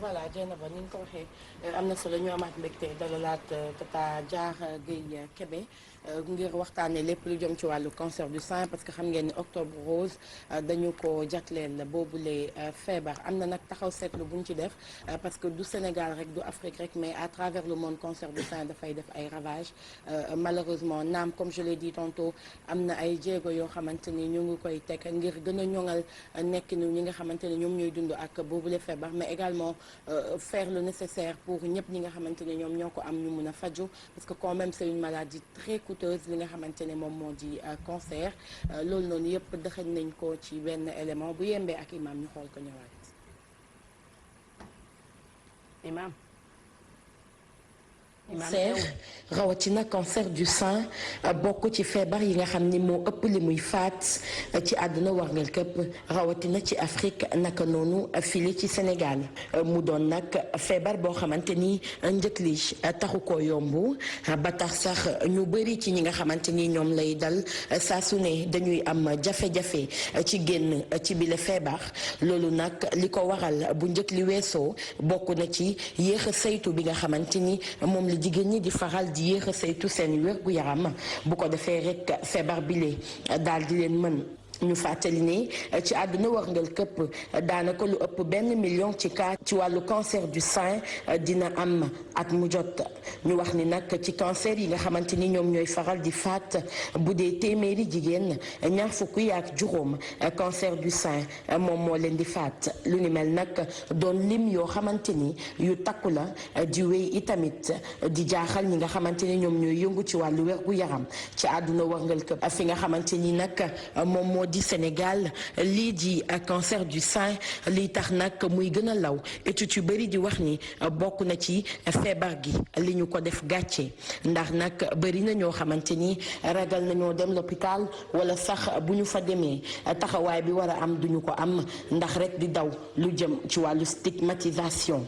voilà Dieynaba ni ñu ko waxee am na solo ñu amaat mbégte dalalaat Tata Diarra Gueye Kébé ngir waxtaanee lépp lu jëm ci wàllu cancer du sein parce que xam ngeen ni octobre rose dañu ko jagleel boobule feebar am na nag taxaw seetlu bu ñu ci def parce que du Sénégal rek du Afrique rek mais à travers le monde cancer du sein dafay def ay ravages malheureusement naam comme je l'ai dit tantôt am na ay jéego yoo xamante ni ñu ngi koy teg ngir gën a ñoŋal nekkinu ñi nga xamante ni ñoom ñooy dund ak boobule feebar mais également faire le nécessaire pour ñëpp ñi nga xamante ne ñoom ñoo ko am ñu mun a faju parce que quand même c'est une maladie très coûteuse li nga xamante ne moom moo di cancer loolu noonu yëpp dëxañ nañ ko ci benn élément bu yembee ak imam ñu xool ko ñëwaat. imam cancer rawatina cancer du sein bokk ci feebar yi nga xam ni moo ëpp li muy faat ci àdduna warngal këpp rawatina ci Afrique naka noonu fii ci Sénégal mu doon nag feebar boo xamante ni njëkk li taxu ko yomb ba tax sax ñu bëri ci ñi nga xamante ni ñoom lay dal saa su ne dañuy am jafe-jafe ci génn ci bile feebar loolu nag li ko waral bu njëkk li weesoo bokk na ci yéex a saytu bi nga xamante ni moom jigéen ñi di faral di yéex a saytu seen wér gu yaram bu ko defee rek feebar bile daal di leen mën ñu fàttali ne ci àdduna warngal këpp daanaka lu ëpp 1 million ci cas ci wàllu cancer du sein dina am at mu jot ñu wax ni nag ci cancer yi nga xamante ni ñoom ñooy faral di faat bu dee téeméeri jigéen ñaar fukk yi ak juróom cancer du sein moom moo leen di faat lu ni mel nag doon lim yoo xamante ni yu takku la di wéy itamit di jaaxal ñi nga xamante ni ñoom ñooy yëngu ci wàllu wér gu yaram ci àdduna warngal këpp fi nga xamante ni nag moom moo di Sénégal lii di cancer du sein lii tax nag muy gën a law études yu bëri di wax ni bokk na ci feebar gi li ñu ko def gàcce ndax nag bëri na ñoo xamante ni ragal nañoo dem l'hôpital wala sax bu ñu fa demee taxawaay bi war a am duñu ko am ndax rek di daw lu jëm ci wàllu stigmatisation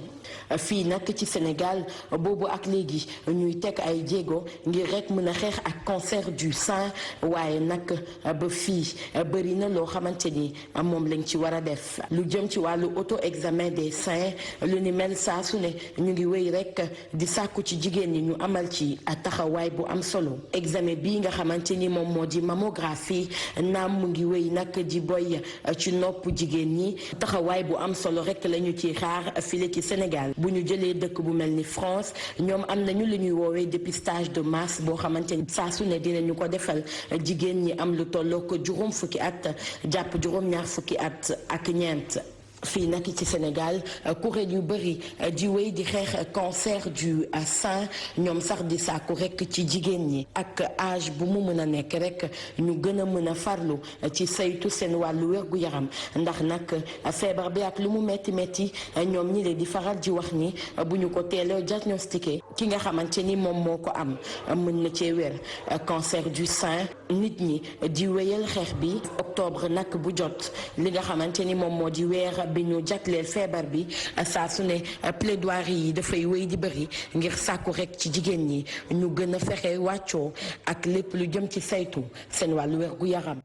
fii nag ci Sénégal boobu ak léegi ñuy teg ay jéego ngir rek mën a xeex ak cancer du sein waaye nag ba fii bëri na loo xamante ni moom lañ ci war a def lu jëm ci wàllu auto examen des seins lu ni mel saa su ne ñu ngi wéy rek di sàkku ci jigéen ñi ñu amal ci taxawaay bu am solo examen bii nga xamante ni moom moo di mammographie naam mu ngi wéy nag di boy ci nopp jigéen ñi taxawaay bu am solo rek lañu ci xaar file ci Sénégal bu ñu jëlee dëkk bu mel ni France ñoom am nañu lu ñuy woowee dépistage de masse boo xamante ni saa su ne dinañu ko defal jigéen ñi am lu tolloo ko juróom fukki at jàpp juróom-ñaar fukki at ak ñeent. fii nag ci Sénégal kuréel yu bëri di wéy di xeex cancer du sein ñoom sax di sàkku rek ci jigéen ñi ak âge bu mu mën a nekk rek ñu gën a mën a farlu ci saytu seen wàllu wérgu yaram ndax nag feebar bi ak lu mu metti metti ñoom ñi leen di faral di wax ni bu ñu ko teelee diagnostiqué ki nga xamante ni moom moo ko am mën na cee wér cancer du sein nit ñi di wéyal xeex bi octobre nag bu jot li nga xamante ni moom moo di weer bi ñu jagleel feebar bi saa su ne plaidoirie yi dafay wéy di bëri ngir sàkku rek ci jigéen ñi ñu gën a fexe wàccoo ak lépp lu jëm ci saytu seen wàllu wér gu yaram.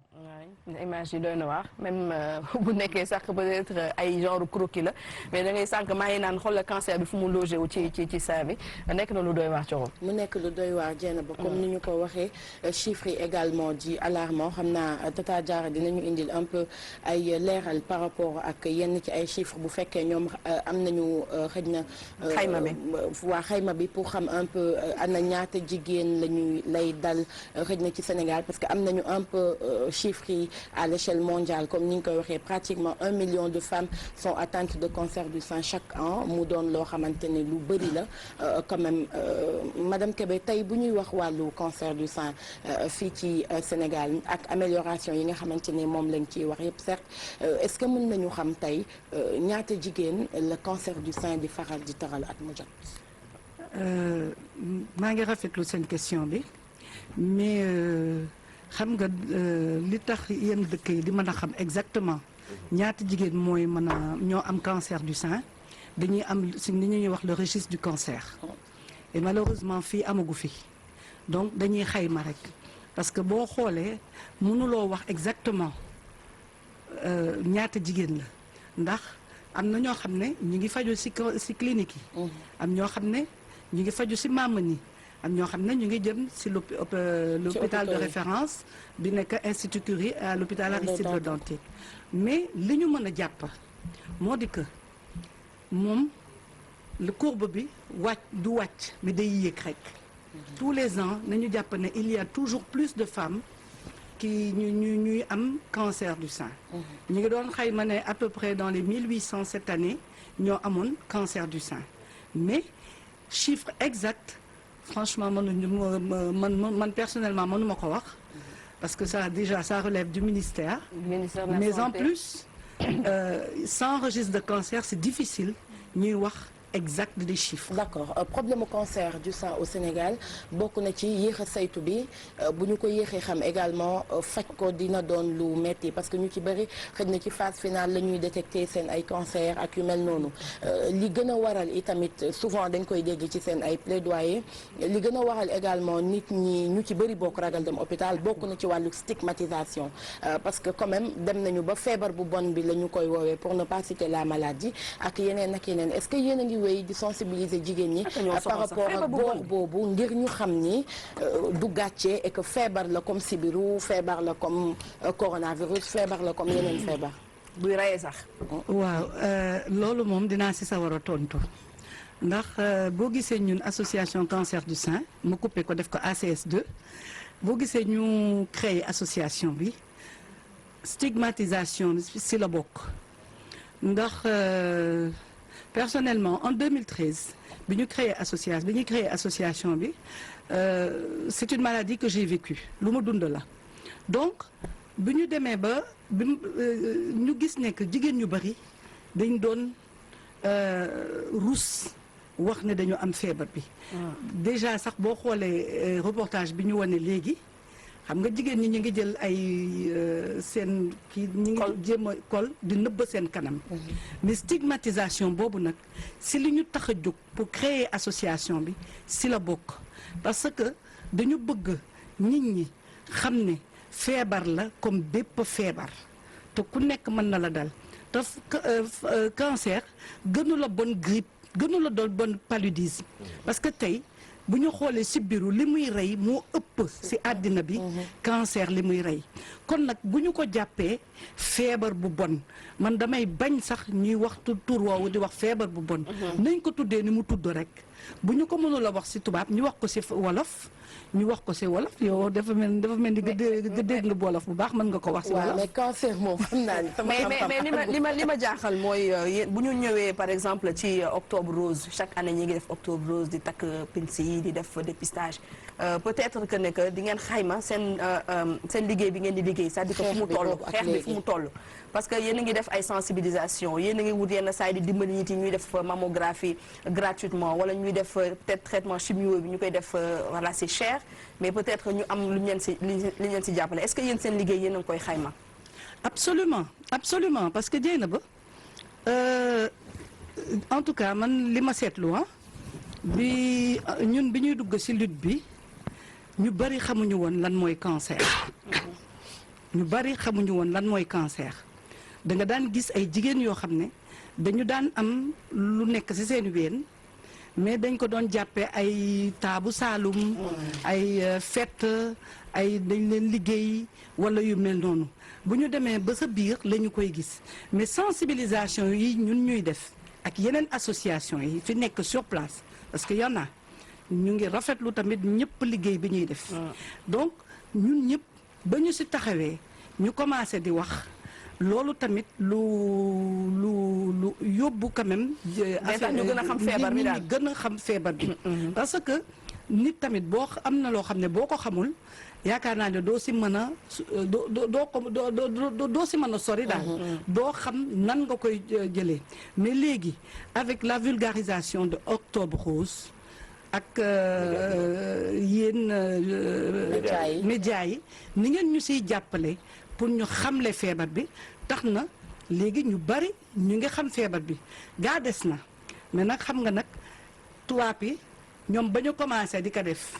image yi doy na wax même bu nekkee sax peut-être ay genre croquis la mais da ngay sànq maa ngi naan xoolal cancer bi fu mu logé wu ci sein bi nekk na lu doy waar ci mu nekk lu doy waar Dieynaba comme ni ñu ko waxee chiffres yi également di alarmant xam naa Tata Diarra dinañu indil un peu ay leeral par rapport ak yenn ci ay chiffres bu fekkee ñoom am nañu xëj na xayma bi waa xayma bi pour xam un peu ana ñaata jigéen lañuy lay dal xëj na ci Sénégal parce que am nañu un peu chiffres yi à l'échelle mondiale comme ni ñu koy waxee pratiquement 1 million de femmes sont atteintes de cancer du sein chaque an mu doon loo xamante ne lu bëri la quand même madame Kébé tey bu ñuy wax wàllu cancer du sein fii ci Sénégal ak amélioration yi nga xamante ne moom lañ ciy wax yëpp certes est-ce que mën nañu xam tey ñaata jigéen le cancer du sein di faral di taral at mu jot. maa ngi rafetlu seen question bi mais. xam nga li tax yenn dëkk yi di mën a xam exactement ñaata jigéen mooy mën a ñoo am cancer du sein dañuy am si ni ñuy wax le registre du cancer et malheureusement fii amagu fi donc dañuy xayma rek parce que boo xoolee mënuloo wax exactement ñaata jigéen la ndax am na ñoo xam ne ñu ngi faju ci clinique yi. am ñoo xam ne ñu ngi faju ci Mamani. am ñoo xam ne ñu ngi jëm ci l'hôpital de référence bi nekk Institut Curie à l'hôpital Aristide Le Dantec. mais li ñu mën a jàpp moo di que moom le courbe bi du wàcc mais day yéeg rek. tous les ans nañu jàpp ne il y a toujours plus de femmes qui ñuy am cancer du sein. ñu ngi doon xayma ne à peu près dans les 1800 cette année ñoo amoon cancer du sein mais chiffre exact franchement man personnellement mënuma ko wax parce que ça déjà ça relève du ministère de la mais Santé. En plus sans registre de cancer c'est difficile ñuy wax exact des chiffres. D'accord problème cancer du sein au Sénégal bokk na ci yéex a saytu bi bu ñu ko yéexee xam également faj ko dina doon lu metti parce que ñu ci bëri xëy na ci phase finale la ñuy détecter seen ay cancer ak yu mel noonu li gën a waral itamit souvent dañ koy dégg ci seen ay plaidoyer li gën a waral également nit ñi ñu ci bëri bokk ragal dem hôpital bokk na ci wàllu stigmatisation parce que quand même dem nañu ba feebar bu bon bi la ñu koy woowee pour ne pas citer la maladie ak yeneen est-ce que yéen a ngi wéy di sensibiliser jigéen ñi par rapport ak boor boobu ngir ñu xam ni du gàcce et que feebar la comme sibiru feebar la comme coronavirus feebar la comme yeneen feebar buy rayee sax. waaw loolu moom dinaa ci sawar a tontu ndax boo gisee ñun association cancer du sein mu coupé ko def ko ACS2 boo gisee ñu créé association bi stigmatisation ci la bokk ndax personnellement en 2013 bi ñu créé association bi c'est une maladie que j'ai vécue lu ma dund la donc bi ñu demee ba ñu gis ne que jigéen ñu bari dañ doon rus wax ne dañu am feebar bi déjà sax boo xoolee reportage bi ñu wane léegi xam nga jigéen ñi ñu ngi jël ay seen kii ñu ngi jéem a kol di nëbb seen kanam mais stigmatisation boobu nag si li ñu tax a jóg pour créer association bi si la bokk parce que dañu bëgg nit ñi xam ne feebar la comme bépp feebar te ku nekk mën na la dal te cancer gënu la bon grippe gënu la doon bon paludisme parce que tey bu ñu xoolee sibiru li muy rey moo ëpp ci àddina bi cancer li muy rey kon nag bu ñu ko jàppee feebar bu bon man damay bañ sax ñuy wax tur woowu di wax feebar bu bon nañ ko tuddee ni mu tudd rek bu ñu ko mënul a wax ci tubaab ñu wax ko ci wolof ñu wax ko ci wolof yow dafa mel ni nga dégg nga wolof bu baax mën nga ko wax ci wolof. mais cancer moom xam naa ni mais li ma jaaxal mooy bu ñu ñëwee par exemple ci octobre rose chaque année ñi ngi def octobre rose di takk pince yi di def dépistage peut-être que ne que di ngeen xayma seen liggéey bi ngeen di liggéey c'est-à-dire que fu mu toll xeex bi fu mu toll parce que yéen a ngi def ay sensibilisation yéen a ngi wut yenn saa yi di dimbali nit yi ñuy def mammographie gratuitement wala ñuy def peut-être traitement chimio bi ñu koy def voilà c'est cher mais peut-être ñu am lu ñu leen si jàppale est-ce que yéen seen liggéey yéen a ngi koy xayma. absolument parce que jéy na ba en tout cas man li ma seetlu bi ñuy dugg ci lutte bi ñu bari xamuñu woon lan mooy cancer da nga daan gis ay jigéen yoo xam ne dañu daan am lu nekk ci seen ween mais dañ ko doon jàppee ay taabu saalum ay fête ay dañ leen liggéey walla yu mel noonu bu ñu demee ba sa biir la ñu koy gis mais sensibilisation yi ñun ñuy def ak yeneen association yi fi nekk sur place parce que y en a ñu ngi rafetlu tamit ñëpp liggéey bi ñuy def donc ñun ñëpp ba ñu ci taxawee ñu commencé di wax loolu tamit lu yóbbu quand même ñu gën a xam feebar bi daal gën a xam feebar bi parce que nit tamit boo am na loo xam ne boo ko xamul yaakaar naa ne doo ci mën a doo ci mën a sori daal doo xam nan nga koy jëlee mais léegi avec la vulgarisation de Octobre Rose ak yéen médias yi ni ngeen ñu ciy jàppale pour ñu xamle feebar bi tax na léegi ñu bari ñu ngi xam feebar bi gaa des na mais nag xam nga nag tubaab yi ñoom ba ñu commencé di ko def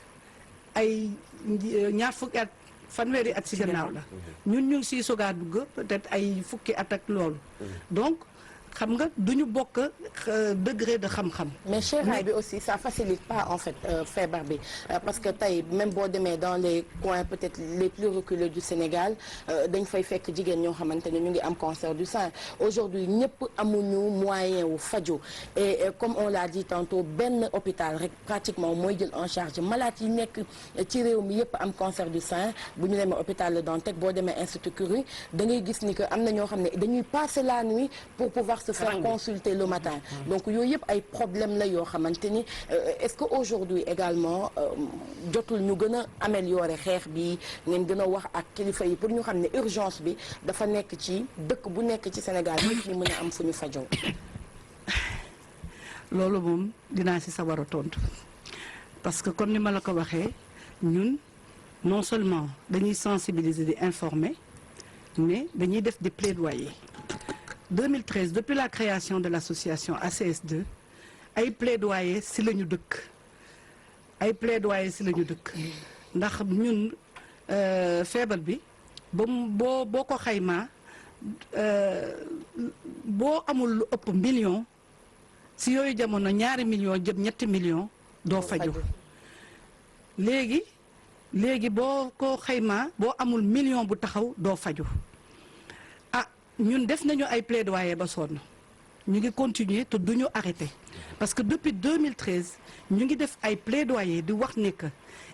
ay ñaar fukki at fanweeri at ci gannaaw la ñun ñu ngi siy sogaa dugg peut-être ay fukki at ak loolu donc xam nga duñu bokk degré de xam-xam. mais chéraay bi aussi ça facilite pas en fait feebar bi parce que tey même boo demee dans les coins peut-être les plus reculés du Sénégal dañ fay fekk jigéen ñoo xamante ne ñu ngi am cancer du sein aujourd'hui ñëpp amuñu moyen wu faju et comme on l'a dit tantôt benn hôpital rek pratiquement mooy jël en charge malade yi nekk ci réew mi yëpp am cancer du sein bu ñu demee hôpital Le Dantec boo demee Institut Curie da ngay gis ni que am na ñoo xam ne dañuy passer la nuit pour pouvoir se faire consulter le matin donc yooyu yëpp ay problème la yoo xamante ni est-ce que aujourd'hui également jotul ñu gën a améliorer xeex bi ngeen gën a wax ak kilifa yi pour ñu xam ne urgence bi dafa nekk ci dëkk bu nekk ci Sénégal nit ñi mën a am fu ñu fajoo. loolu moom dinaa ci sawar a tontu parce que comme ni ma la ko waxee ñun non seulement dañuy sensibiliser di informer mais dañuy def des plaidoyers 2013 depuis la création de l'association ACS2 ay plaidoyers ci la ñu dëkk ndax ñun feebar bi boo ko xaymaa boo amul lu ëpp million ci yooyu jamono ñaari million jëm ñetti million doo faju léegi boo ko xaymaa boo amul million bu taxaw doo faju ñun def nañu ay plaidoyer ba sonn ñu ngi continuer te duñu arrêter parce que depuis 2013 ñu ngi def ay plaidoyer di wax ne que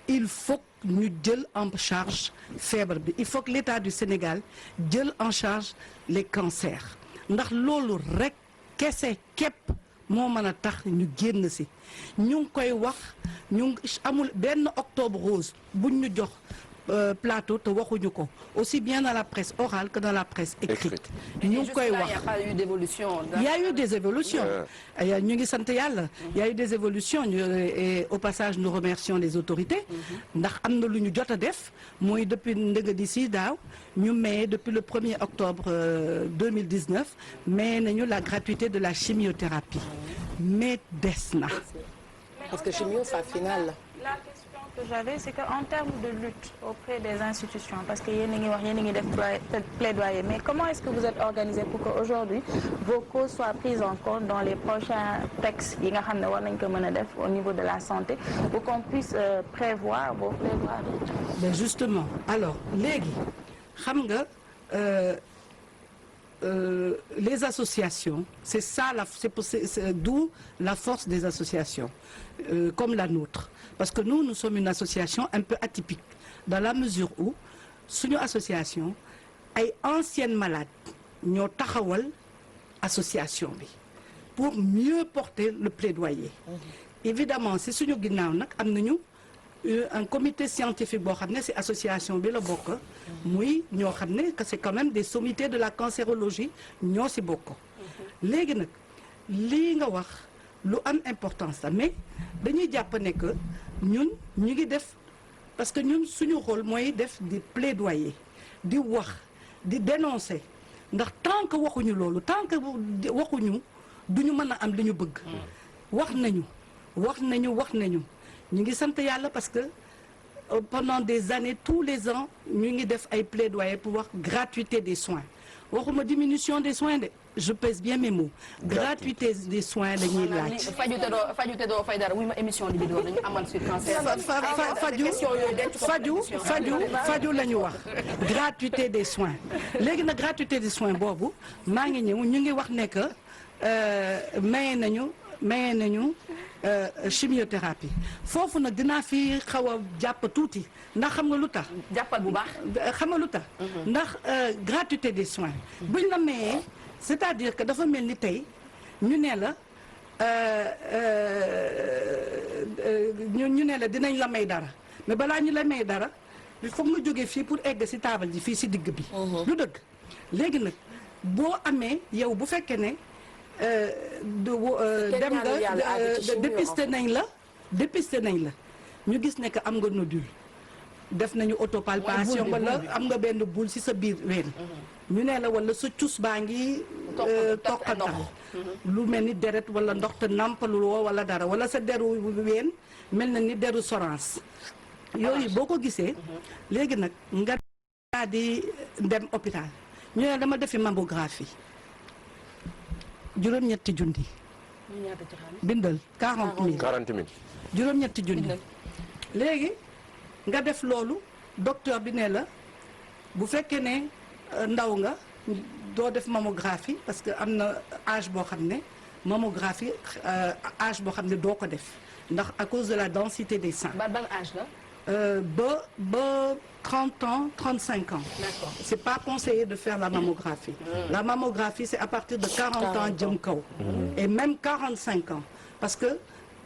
il faut ñu jël en charge feebar bi il faut que l'État du Sénégal jël en charge les cancers ndax loolu rek kese képp moo mën a tax ñu génn ci ñu ngi koy wax amul benn octobre rose buñ ñu jox plateau te waxuñu ko aussi bien dans la presse orale que dans la presse écrite ñu ngi koy wax il y a eu des évolutions ñu ngi sant yàlla il y a eu des évolutions et au passage nous remercions les autorités ndax am na lu ñu jot a def mooy depuis ndëga di si daaw ñu maye depuis le 1er octobre 2019 maye nañu la gratuité de la chimiothérapie mais des na parce que chimio phase finale la que j'avais, c'est qu'en termes de lutte auprès des institutions, parce que yéen a ngi def plaidoyer, mais comment est-ce que vous êtes organisé pour qu'aujourd'hui vos causes soient prises en compte dans les prochains textes yi nga xam ne war nañ ko mën a def au niveau de la santé pour qu'on puisse prévoir vos plaidoiries? Ben justement, alors léegi xam nga les associations, c'est ça, c'est d'où la force des associations comme la nôtre. Parce que nous sommes une association un peu atypique, dans la mesure où suñu association ay anciennes malades ñoo taxawal association bi pour mieux porter le plaidoyer. Évidemment si suñu ginnaaw nag am nañu un comité scientifique boo xam ne ci association bi la bokk muy ñoo xam ne que c'est quand même des sommités de la cancérologie ñoo ci bokk. léegi nag lii nga wax lu am importance la mais dañuy jàpp ne que ñun ñu ngi def parce que ñun suñu rôle mooy def di plaidoyer di wax di dénoncer ndax tant que waxuñu loolu tant que waxuñu duñu mën a am li ñu bëgg. wax nañu ñu ngi sant yàlla parce que pendant des années tous les ans ñu ngi def ay plaidoyer pour wax gratuité des soins waxuma diminution des soins de je pèse bien mes mots. gratuité des soins la ñuy laaj. fajute doo fay dara muy ma émission bi doon dañu amal sur cancer. faju la ñu wax gratuité des soins léegi nag gratuité des soins boobu maa ngi ñëw ñu ngi wax ne que maye nañu chimiothérapie foofu nag dinaa fi xaw a jàpp tuuti ndax xam nga lu tax. jàppal bu baax. xam nga lu tax. ndax gratuité des soins buñ la mayee c'est-à-dire que dafa mel ni tey ñu ne la ñu ne la dinañ la may dara mais balaa ñu la may dara il faut nga jógee fii pour egg ci taabal ji fii ci digg bi. lu dëgg léegi nag boo amee yow bu fekkee ne. dem nga dépisté nañ la ñu gis ne que am nga nodule def nañu autopalpation wala am nga benn boule ci sa biir ween ñu ne la wala sa cus baa ngi toqantal lu mel ni deret wala ndox te nampalu woo wala dara wala sa deru ween mel na ni deru sorance yooyu boo ko gisee léegi nag nga daal di dem hôpital ñu ne dama defi mammographie juróom-ñetti junni. bindal 40 000. 40 000. juróom-ñetti junni. léegi nga def loolu docteur bi ne la bu fekkee ne ndaw nga doo def mammographie parce que am na âge boo xam ne mammographie âge boo xam ne doo ko def ndax à cause de la densité des seins. ban âge la. ba 30 ans 35 ans. D'accord. C'est pas conseillé de faire la mammographie. La mammographie c'est à partir de 40 ans jëm kaw. Et même 45 ans parce que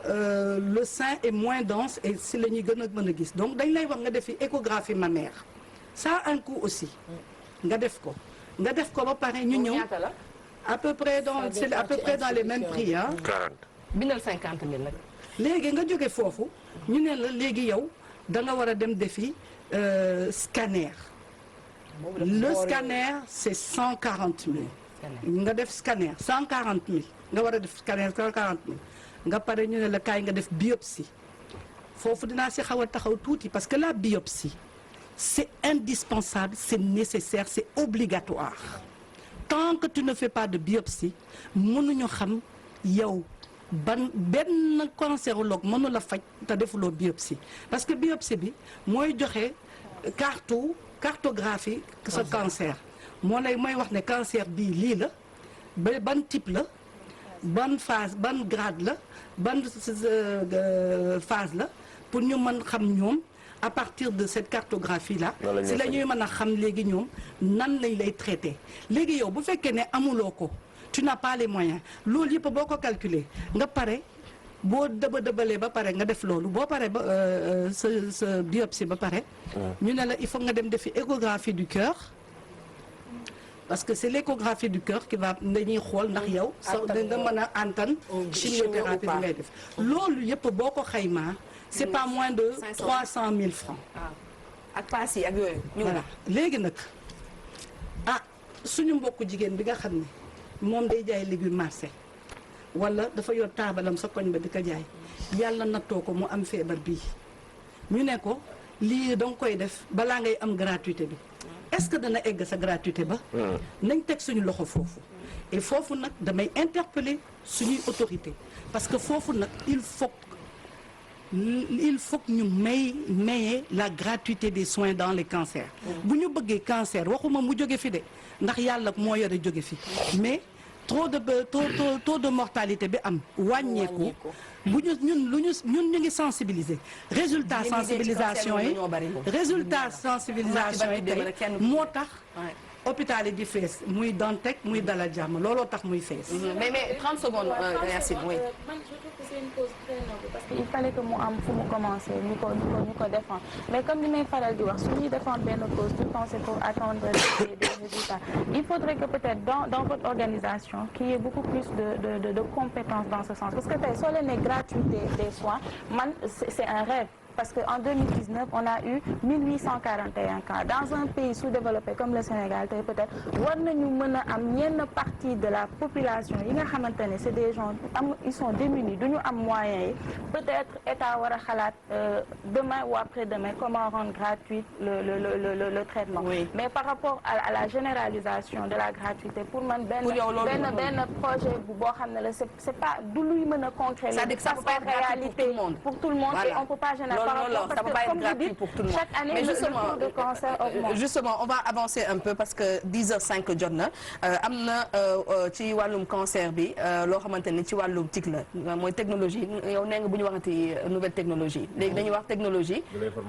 le sein est moins dense et si la ñuy gën a mën a gis donc dañ lay wax nga defi échographie mammaire ça a un coût aussi nga def ko ba pare ñu ñëw à peu près dans les mêmes prix ah. 40. bindal 50 000 nag. léegi nga jóge foofu ñu ne la léegi yow da nga war a dem defi scanner. Le scanner c'est 140 000. nga def scanner 140 000 nga war a def scanner 140 000 nga pare ñu ne la kaay nga def biopsie foofu dinaa si xaw a taxaw tuuti parce que la biopsie c'est indispensable, c'est nécessaire, c'est obligatoire. Tant que tu ne fais pas de biopsie mënuñu xam yow benn cancérologue mënu la faj te defuloo biopsie parce que biopsie bi mooy joxe cartographie sa cancer moo lay mooy wax ne cancer bii lii la ban type la ban phase ban grade la ban phase la pour ñu mën xam ñoom à partir de cette cartographie là si la ñuy mën a xam léegi ñoom nan lañ lay traité léegi yow bu fekkee ne amuloo ko tu n'as pas les moyens loolu yëpp boo ko calculer nga pare boo dëbalee ba pare nga def loolu boo pare ba sa biopsie ba pare ñu ne la il faut nga dem defi échographie du cœur parce que c'est l'échographie du cœur qui va dañuy xool ndax yow da nga mën a antan chimiothérapie bi ngay def loolu yëpp boo ko xaymaa c'est pas moins de 300 000 francs ak paas yi ak yooyu voilà léegi nag suñu mbokku jigéen bi nga xam ne moom day jaay légume marché wala dafa yor taabalam sa koñ ba di ko jaay yàlla nattoo ko mu am feebar bii ñu ne ko lii danga koy def balaa ngay am gratuité bi est-ce que dana egg sa gratuité ba nañ teg suñu loxo foofu et foofu nag damay interpeller suñuy autorité parce que foofu nag il faut que ñu maye la gratuité des soins dans les cancers bu ñu bëggee cancer waxuma mu jóge fi de ndax yàlla moo yore jóge fi mais taux de mortalité bi am wàññeeku bu ñun ñu ngi sensibiliser résultat sensibilisation yi tey moo tax hôpital yi di fees muy Dantec muy Dalal Jàmm looloo tax muy fees mais 30 secondes Yacine oui man je trouve que c'est une cause très noble parce que il fallait que mu am fu mu commencer ñu ko défendre mais comme ni may faral di wax su ñuy défendre benn cause tout le temps c'est pour attendre des résultats il faudrait que peut-être dans votre organisation qu'il y ait beaucoup plus de compétences dans ce sens parce que tey soo leen ne gratuité des soins man c'est un rêve parce qu'en 2019 on a eu 1841 cas dans un pays sous-développé comme le Sénégal tey peut-être war nañu mën a am ñenn partie de la population yi nga xamante ne c'est des gens ils sont démunis duñu am moyens yi peut-être état war a xalaat demain ou après-demain comment rendre gratuit le traitement mais par rapport à la généralisation de la gratuité pour man benn projet boo xam ne la c'est pas du luy mën a concret réalité pour tout le monde et on peut pas générer ça va pas être gratuit pour tout le monde. Chaque année, le taux de cancer augmente. Justement, on va avancer un peu parce que 10h05 jot na am na ci wàllum cancer bi loo xamante ni ci wàllum TIC la mooy technologie yow nee nga bu ñu waxati nouvelle technologie léegi dañuy wax technologie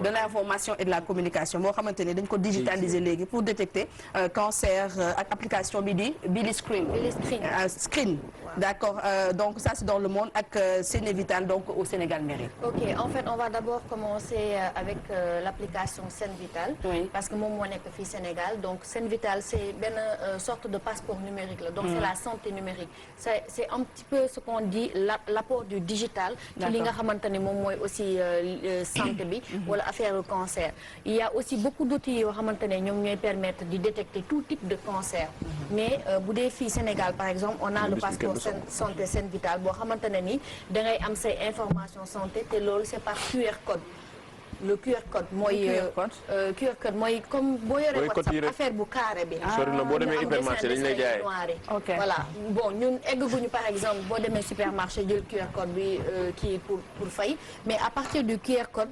de l'information et de la communication boo xamante ni dañ ko digitaliser léegi pour détecter cancer ak application bi di Billy Screen d'accord donc ça c'est dans le monde ak Sénévital donc au Sénégal mairie. Ok, en fait on va d'abord commencer avec l'application Sénévital parce que moom moo nekk fii Sénégal donc Sénévital c'est benn sorte de passeport numérique la donc c'est la santé numérique c'est un petit peu ce qu'on dit l'apport du digital ci li nga xamante ne moom mooy aussi santé bi wala affaire cancer il y a aussi beaucoup d'outils yoo xamante ne ñoom ñooy permettre de détecter tout type de cancer mais bu dee fii Sénégal par exemple on a le passeport santé Sénévital boo xamante ne ni da ngay am say information santé te loolu c'est par QR code le QR code mooy. QR code mooy comme boo yoree WhatsApp affaire bu carré bi. sori na boo demee hypermarché dañu lay jaayee. ok voilà bon ñun egguñu par exemple boo demee supermarché jël QR code bi kii pour fay mais à partir du QR code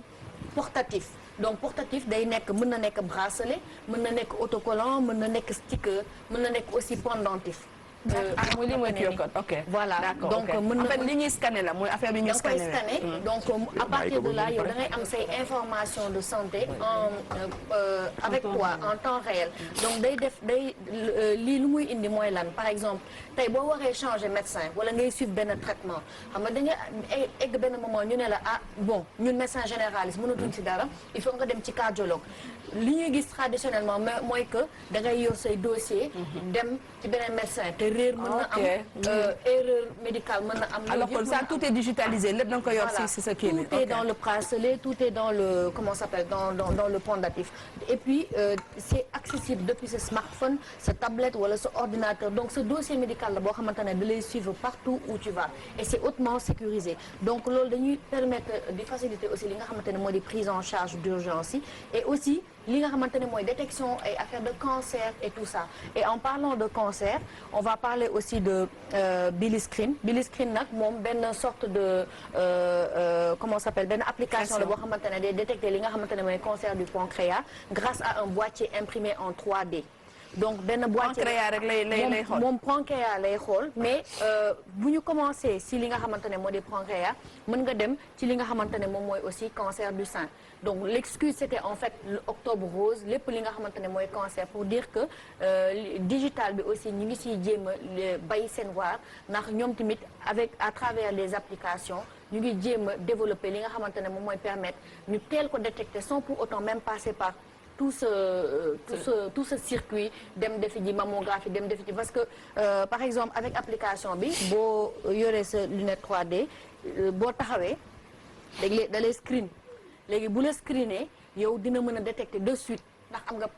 portatif. donc portatif day nekk mën na nekk bracelet mën na nekk autocollant mën na nekk sticker mën na nekk aussi pendentif. mooy lii mooy QR code ok. voilà donc mën na en fait li ñuy scanner la mooy affaire bi ñu scanner donc à partir de là yow da ngay am say informations de santé avec toi en temps réel donc day lii lu muy indi mooy lan par exemple tey boo waree changer médecin wala ngay suivre benn traitement xam nga da nga egg benn moment ñu ne la bon ñun médecin généraliste mënatuñ ci dara il faut nga dem ci cardiologue li ñuy gis traditionnellement mooy que da ngay yor say dossier dem ci beneen médecin te réer mën na am erreur médicale mën na am. alors que ça tout est digitalisé lépp da nga ko yor si sa kii tout est dans le bracelet tout est dans le comment ça s'appelle dans le pendatif et puis c'est accessible depuis ce smartphone sa tablette wala sa ordinateur donc ce dossier médical la boo xamante ne da lay suivre partout où tu vas et c'est hautement sécurisé donc loolu dañuy permettre di faciliter aussi li nga xamante ne moo di prise en charge d'urgence yi et aussi li nga xamante ne mooy détection ay affaires de cancer et tout ça et en parlant de cancer on va parler aussi de Billy Screen nag moom benn sorte de comment ça s'appelle benn application la boo xamante ne day détecter li nga xamante ne mooy cancer du pancréas grâce à un boîtier imprimé en 3D donc benn boîtier rek lay xool moom pancréas lay xool mais bu ñu commencé si li nga xamante ne moo di pancréas mën nga dem ci li nga xamante ne moom mooy aussi cancer du sein donc l'excuse c'était en fait l'octobre rose lépp li nga xamante ne mooy cancer pour dire que digital bi aussi ñu ngi siy jéem a bay seen waar ndax ñoom tamit avec à travers les applications ñu ngi jéem a développer li nga xamante ne moom mooy permettre ñu teel ko détecter sans pour autant même passer par tout ce circuit dem defi ji mammographie dem defi ji parce que par exemple avec application bi boo yoree sa lunette 3D boo taxawee da lay screen léegi bu la screené yow dina mën a détecter de suite ndax am nga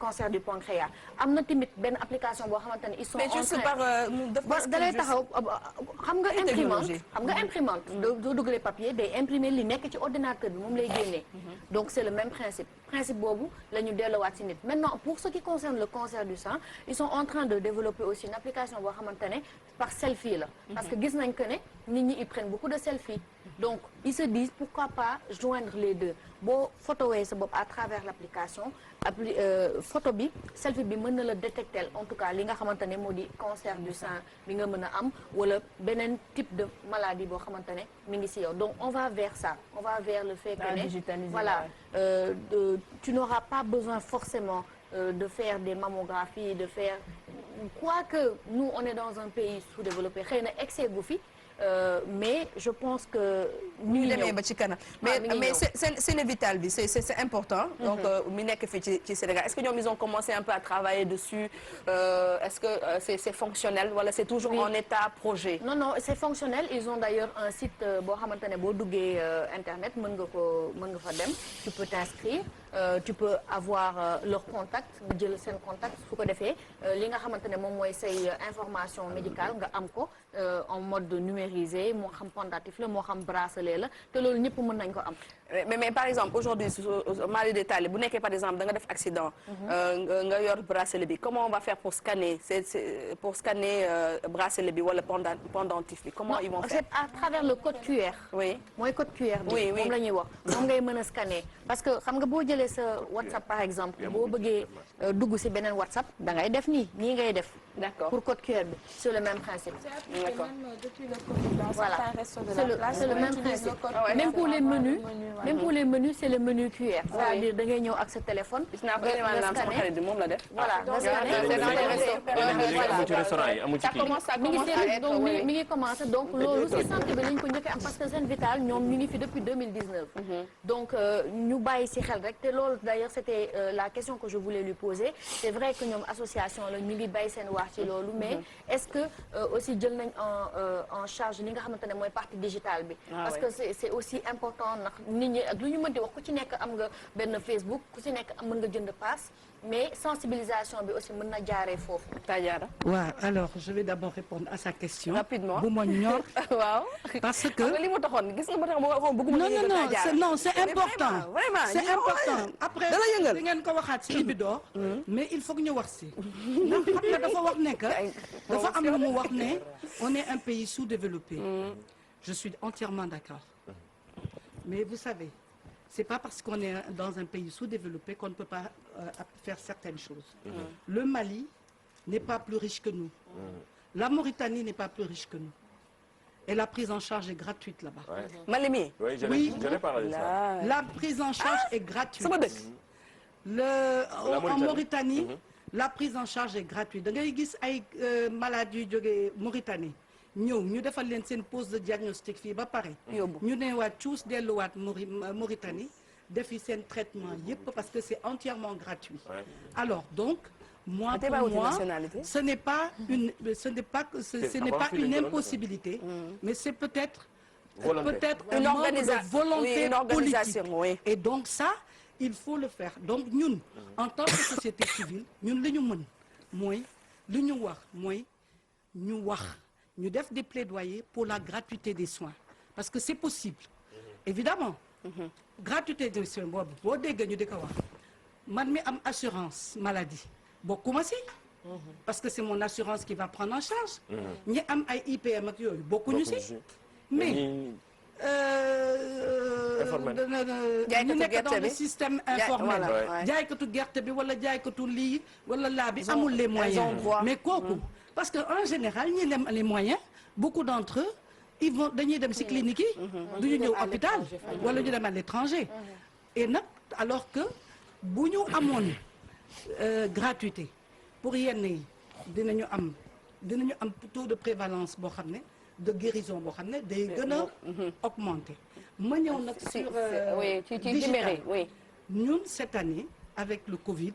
cancer du pancréas am na tamit benn application boo xamante ne ils sont en train da lay taxaw xam nga imprimante doo dugalee papier day imprimer li nekk ci ordinateur bi moom lay génnee donc c'est le même principe boobu la ñu delloowaat ci nit maintenant pour ce qui concerne le cancer du sein ils sont en train de développer aussi une application boo xamante ne par selfie la parce que gis nañ que ne nit ñi ils prennent beaucoup de selfies donc ils se disent pourquoi pas joindre les deux boo photowee sa bopp à travers l'application photo bi selfie bi mën na la détecter en tout cas li nga xamante ne moo di cancer du sein bi nga mën a am wala beneen type de maladie boo xamante ne mi ngi ci yow donc on va vers ça on va vers le fait que ne voilà tu n'auras pas besoin forcément de faire des mammographies de faire quoique nous on est dans un pays sous-développé xëy na excès gu fi mais je pense que mi ngi demee ba ci kanam mais Sénévital bi c'est important donc mi nekk fii ci Sénégal est-ce que ñoom ils ont commencé un peu à travailler dessus est-ce que c'est fonctionnel wala c'est toujours en état projet non c'est fonctionnel ils ont d'ailleurs un site boo xamante ne boo duggee internet mën nga fa dem tu peux t'inscrire tu peux avoir leur contact nga jël seen contact su ko defee li nga xamante ne moom mooy say information médicale nga am ko en mode numérisé moo xam pendatif la moo xam bracelet la te loolu ñëpp mën nañ ko am. mais par exemple aujourd'hui mari détaillé bu nekkee par exemple da nga def accident. nga yor bracelet bi comment on va faire pour scanner pour scanner bracelet bi wala pendentif bi comment ils vont faire. c'est à travers le code QR. oui mooy code QR bi. moom la ñuy wax moom ngay mën a scanner parce que xam nga boo jëlee sa WhatsApp par exemple boo bëggee dugg ci beneen WhatsApp da ngay def nii ngay def. d'accord pour code QR bi c'est le même principe. D'accord. Depuis le Covid, dans certains restos de la place, c'est le même principe. Même pour les menus, c'est le menu QR. C'est-à-dire da ngay ñëw ak sa téléphone. nga scanner moom la def. voilà nga scanner amu ci mi ngi commencé donc loolu ci santé bi lañ ko njëkk am parce que Sénévital ñoom ñu ngi fi depuis 2019. donc ñu bàyyi ci xel rek te loolu d'ailleurs c'était la question que je voulais lui poser c'est vrai que ñoom association la ñu ngi bàyyi seen wax ci loolu mais est-ce que aussi jël nañ en charge li nga xamante ne mooy partie digitale bi parce que c'est aussi important ndax nit ñi ak lu ñu mënti wax ku ci nekk am nga benn Facebook ku ci nekk mën nga jënd pass mais sensibilisation bi aussi mën na jaaree foofu. Tadiara. waaw alors je vais d'abord répondre à sa question. Rapidement bu ma ñor. waaw. parce que li ma taxoon gis nga ma tax ma waxoon bëgguma non c'est important. vraiment c'est important après dala yëngal di ngeen ko waxaat si Libidor. mais il faut que ñu wax si. ndax xam nga dafa wax ne que dafa am lu mu wax ne on est un pays sous-développé. je suis entièrement d'accord. mais vous savez. C'est pas parce qu'on est dans un pays sous-développé qu'on ne peut pas faire certaines choses. Le Mali n'est pas plus riche que nous. La Mauritanie n'est pas plus riche que nous. Et la prise en charge est gratuite là-bas. Ouais. Malimi. Oui, je n'ai pas parlé de ça. La prise en charge est gratuite. En Mauritanie, la prise en charge est gratuite. Da ngay gis ay malades yu jógee Mauritanie. ñëw ñu defal leen seen pose de diagnostic fii ba pare. ñu ne waat cuus delluwaat Mauritanie defi seen traitement yépp parce que c'est entièrement gratuit. Ouais. Alors donc moi pour moi ce n'est pas une une impossibilité. Mais c'est peut-être un manque de volonté politique. Oui. Et donc ça il faut le faire donc ñun en tant que société civile ñun li ñu mën mooy li ñu wax mooy ñu wax. ñu def des plaidoyers pour la gratuité des soins parce que c'est possible évidemment gratuité des soins boobu boo dégg ñu di ko wax man mi am assurance maladie bokkuma si parce que c'est mon assurance qui va prendre en charge ñi am ay IPM ak yooyu bokkuñu si mais ñu nekk dans le système informel jaaykatu gerte bi wala jaaykatu lii wala laa bi amul les moyens mais kooku parce que en général ñi dem les moyens beaucoup d'entre eux ils vont dañuy dem ci clinique yi du ñu ñëw hôpital wala ñu dem à l'étranger et nag alors que bu ñu amoon gratuité pour yenn yi dinañu am taux de prévalence boo xam ne de guérison boo xam ne day gën a augmenter ma ñëw nag sur digital ñun cette année avec le Covid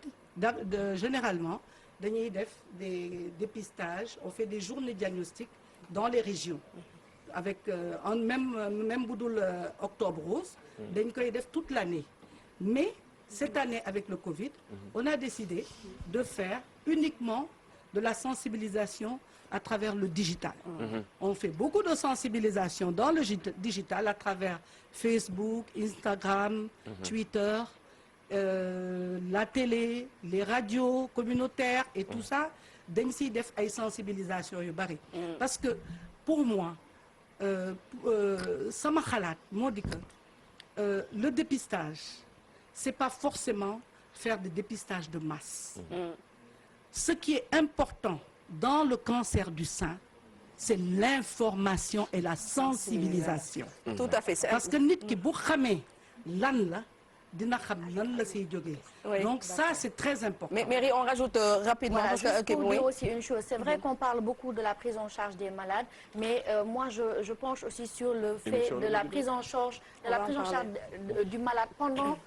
généralement dañuy def des dépistages on fait des journées diagnostiques dans les régions avec même bu dul octobre rose dañ koy def toute l'année mais cette année avec le Covid on a décidé de faire uniquement de la sensibilisation à travers le digital. On fait beaucoup de sensibilisation dans le digital à travers Facebook, Instagram, Twitter, la télé, les radios communautaires et tout ça dañ siy def ay sensibilisation yu bari. Parce que pour moi sama xalaat moo di que le dépistage c'est pas forcément faire des dépistages de masse. Ce qui est important dans le cancer du sein, c'est l'information et la sensibilisation. Tout à fait. Parce que nit ki bu xamee lan la dina xam lan la siy jógee. Donc ça c'est très important. Mais Mary, on rajoute rapidement. Juste pour dire aussi une chose, c'est vrai qu'on parle beaucoup de la prise en charge des malades, mais moi je penche aussi sur le fait de la prise en charge du malade pendant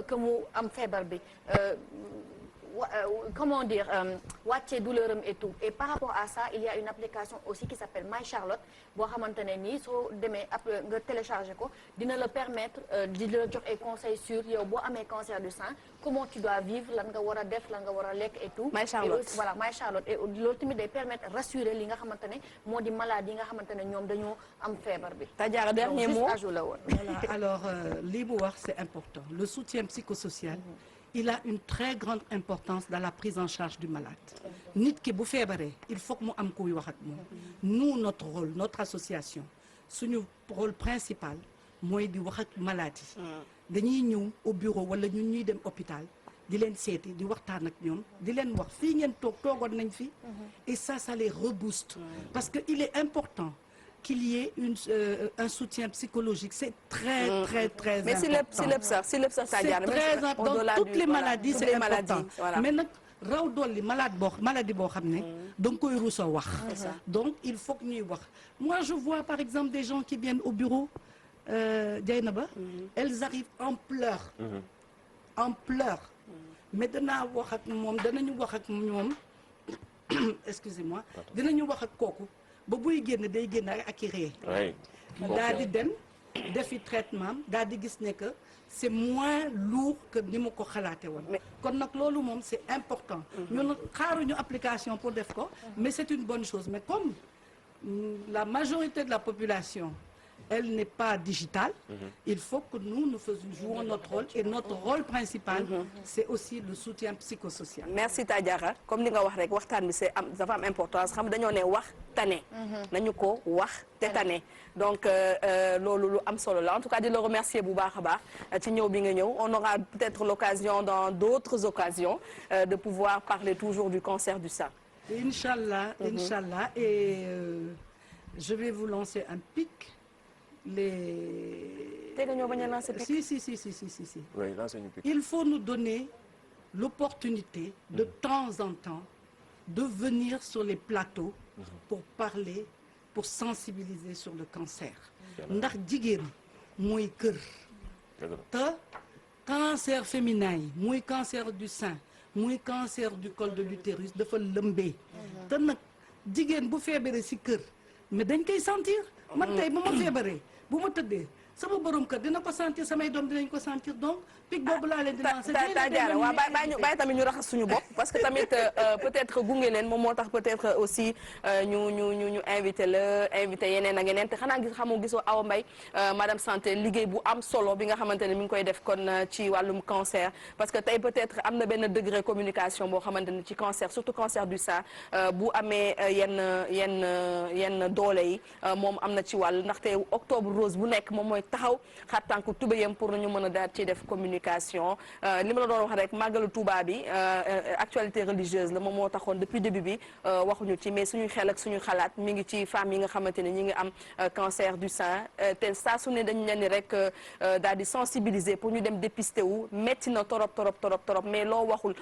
que mu am feebar bi. Comment dire, wàcce douleur am et tout. Et par rapport à ça, il y a une application aussi qui s'appelle My Charlotte boo xamante ne nii soo demee après nga télécharger ko dina la permettre di la jox ay conseils sur yow boo amee cancer du sein comment tu dois vivre lan nga war a def lan nga war a lekk et tout. My Charlotte et voilà My Charlotte et loolu tamit day permettre rassurer li nga xamante ne moo di malade yi nga xamante ne ñoom dañoo am feebar bi. Tadiara, dernier mot. La woon. Voilà, alors li mu wax c'est important le soutien psychosocial. Il a une très grande importance dans la prise en charge du malade. Nit ki bu feebaree il faut que mu am kuy wax ak moom. Nous notre rôle notre association suñu rôle principal mooy di wax ak malade yi. Dañuy ñëw au bureau wala ñun ñuy dem hôpital di leen seeti di waxtaan ak ñoom di leen wax fii ngeen toogoon nañ fi. Et ça les rebooste. Parce que il est important. Qu'il y ait un soutien psychologique, c'est très important. Mais si lépp sax c'est très important. Dans toutes les maladies, c'est important. Mais nag raw dolli maladie boo xam ne da nga koy ruusoo wax. Donc il faut que ñuy wax. Moi je vois par exemple des gens qui viennent au bureau Dieynaba, elles arrivent en pleurs. En pleurs. Mais danañu wax ak ñoom excusez-moi dinañu wax ak kooku. ba buy génn day génn ak i ree daal di dem defi traitement daal di gis ne que c'est moins lourd que ni mu ko xalaate woon kon nag loolu moom c'est important ñun xaaruñu application pour def ko mais c'est une bonne chose mais comme la majorité de la population elle n'est pas digitale. Il faut que nous jouons notre rôle et notre rôle principal c'est aussi le soutien psychosocial. Merci Tadiara comme li nga wax rek waxtaan bi c'est am dafa am importance xam dañoo ne wax tane. nañu ko wax te tane donc loolu lu am solo la en tout cas di la remercier bu baax a baax ci ñëw bi nga ñëw on aura peut-être l'occasion dans d'autres occasions de pouvoir parler toujours du cancer du sein. Inch'Allah, Inch'Allah et je vais vous lancer un pic. Si. Oui, lance-nous pic. Il faut nous donner l'opportunité de temps en temps de venir sur les plateaux pour parler, pour sensibiliser sur le cancer. Ndax jigéen mooy kër. te cancer féminin yi muy cancer du sein muy cancer du col de l'utérus dafa lëmbee. te nag jigéen bu feebaree ci kër mais dañ koy sentir. man tey bu ma feebaree bu ma tëddee sama borom kër dina ko sentir samay doom dinañ ko sentir donc pic boobu laa leen di lancer. Tadiara waaw bàyyi tamit ñu raxas suñu bopp parce que tamit peut-être gunge leen moom moo tax peut-être aussi ñu invité yeneen ak yeneen te xanaa gisoo Awa Mbaye madame santé liggéey bu am solo bi nga xamante ne mi ngi koy def kon ci wàllum cancer parce que tey peut-être am na benn degré communication boo xamante ne ci cancer surtout cancer du sein bu amee yenn doole yi moom am na ci wàll ndaxte octobre rose bu nekk moom mooy taxaw xar tànku tubéyam pour ñu mën a daal ci def communication li ma la doon wax rek màggalu Touba bi actualité religieuse la moom moo taxoon depuis début bi waxuñu ci mais suñuy xel ak suñu xalaat mi ngi ci femmes yi nga xamante ne ñi ngi am cancer du sein te saa su ne dañu leen ni rek daal di sensibiliser pour ñu dem dépister wu métti na torop mais loo waxul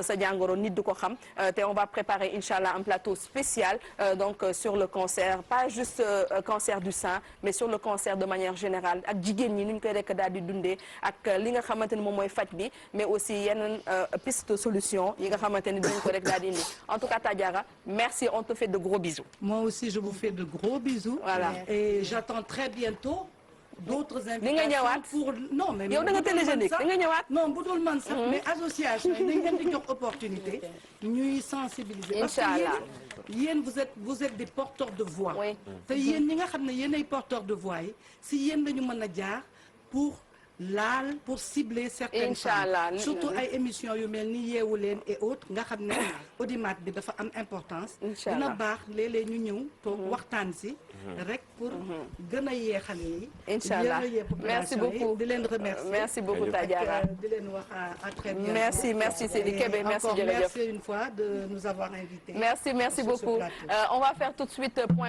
sa jàngoro nit du ko xam te on va préparer inchallah un plateau spécial donc sur le cancer pas juste cancer du sein mais sur le cancer de manière générale ak jigéen ñi ni ñu koy rek daal di dundee ak li nga xamante ni moom mooy faj bi mais aussi yeneen piste de solution yi nga xamante ni dinañ ko rek daal di indi en tout cas Tadiara merci on te fait de gros bisous. Moi aussi je vous fais de gros bisous. Voilà. Et j'attends très bientôt d'autres invitations. Di nga ñëwaat pour non mais yow da nga télégénique di nga ñëwaat. non bu dul man sax mais association yi dañ leen di jox opportunité ñuy sensibiliser. Inch'Allah. parce que yéen vous êtes des porteurs de voix. Oui. te yéen ñi nga xam ne yéen ay porteurs de voix yi si yéen lañu mën a jaar pour cibler certaines Inch'Allah. femmes surtout ay émissions yu mel ni Yeewu Leen et autres nga xam ne audimat bi dafa am importance. Inch'Allah. dina baax léeg-léeg ñu ñëw toog waxtaan si rek pour gën a yee xale yi. Inch'Allah. Merci beaucoup. di leen remercier. Merci beaucoup Tadiara. di leen wax à très bientôt. Merci Seydi Kébé merci encore jërëjëf. merci une fois de nous avoir invités. Merci sur ce beaucoup. plateau. On va faire tout de suite point